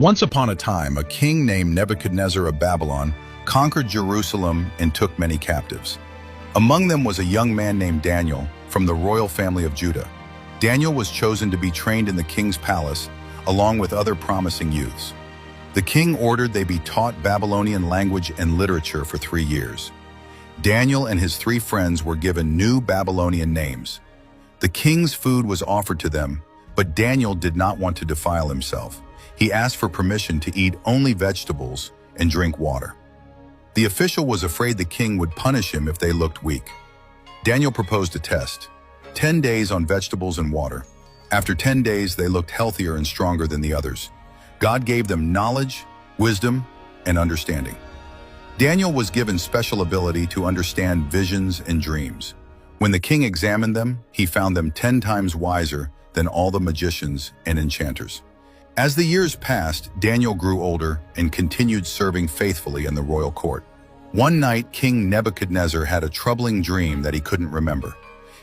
Once upon a time, a king named Nebuchadnezzar of Babylon conquered Jerusalem and took many captives. Among them was a young man named Daniel from the royal family of Judah. Daniel was chosen to be trained in the king's palace along with other promising youths. The king ordered they be taught Babylonian language and literature for 3 years. Daniel and his 3 friends were given new Babylonian names. The king's food was offered to them, but Daniel did not want to defile himself. He asked for permission to eat only vegetables and drink water. The official was afraid the king would punish him if they looked weak. Daniel proposed a test: 10 days on vegetables and water. After 10 days, they looked healthier and stronger than the others. God gave them knowledge, wisdom, and understanding. Daniel was given special ability to understand visions and dreams. When the king examined them, he found them 10 times wiser than all the magicians and enchanters. As the years passed, Daniel grew older and continued serving faithfully in the royal court. One night, King Nebuchadnezzar had a troubling dream that he couldn't remember.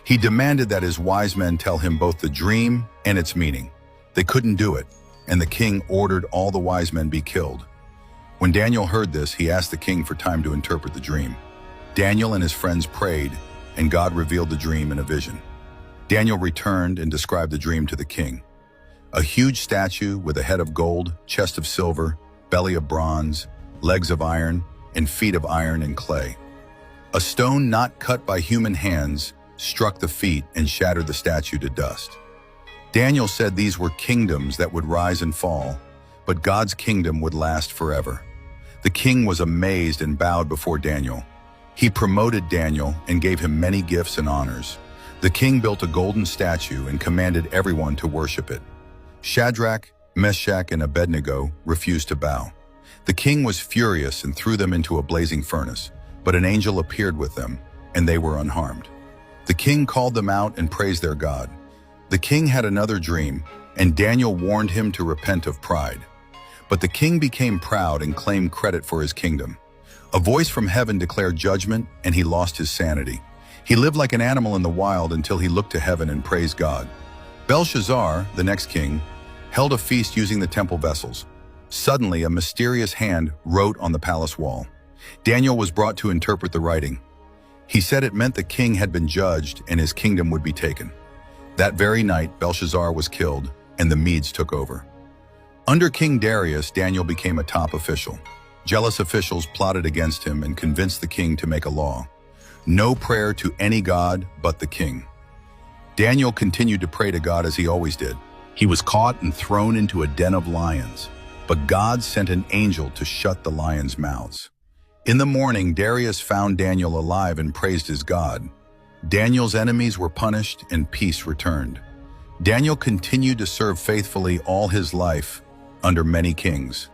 He demanded that his wise men tell him both the dream and its meaning. They couldn't do it, and the king ordered all the wise men be killed. When Daniel heard this, he asked the king for time to interpret the dream. Daniel and his friends prayed, and God revealed the dream in a vision. Daniel returned and described the dream to the king. A huge statue with a head of gold, chest of silver, belly of bronze, legs of iron, and feet of iron and clay. A stone not cut by human hands struck the feet and shattered the statue to dust. Daniel said these were kingdoms that would rise and fall, but God's kingdom would last forever. The king was amazed and bowed before Daniel. He promoted Daniel and gave him many gifts and honors. The king built a golden statue and commanded everyone to worship it. Shadrach, Meshach, and Abednego refused to bow. The king was furious and threw them into a blazing furnace, but an angel appeared with them, and they were unharmed. The king called them out and praised their God. The king had another dream, and Daniel warned him to repent of pride. But the king became proud and claimed credit for his kingdom. A voice from heaven declared judgment, and he lost his sanity. He lived like an animal in the wild until he looked to heaven and praised God. Belshazzar, the next king, held a feast using the temple vessels. Suddenly, a mysterious hand wrote on the palace wall. Daniel was brought to interpret the writing. He said it meant the king had been judged and his kingdom would be taken. That very night, Belshazzar was killed and the Medes took over. Under King Darius, Daniel became a top official. Jealous officials plotted against him and convinced the king to make a law: no prayer to any god but the king. Daniel continued to pray to God as he always did. He was caught and thrown into a den of lions, but God sent an angel to shut the lions' mouths. In the morning, Darius found Daniel alive and praised his God. Daniel's enemies were punished and peace returned. Daniel continued to serve faithfully all his life under many kings.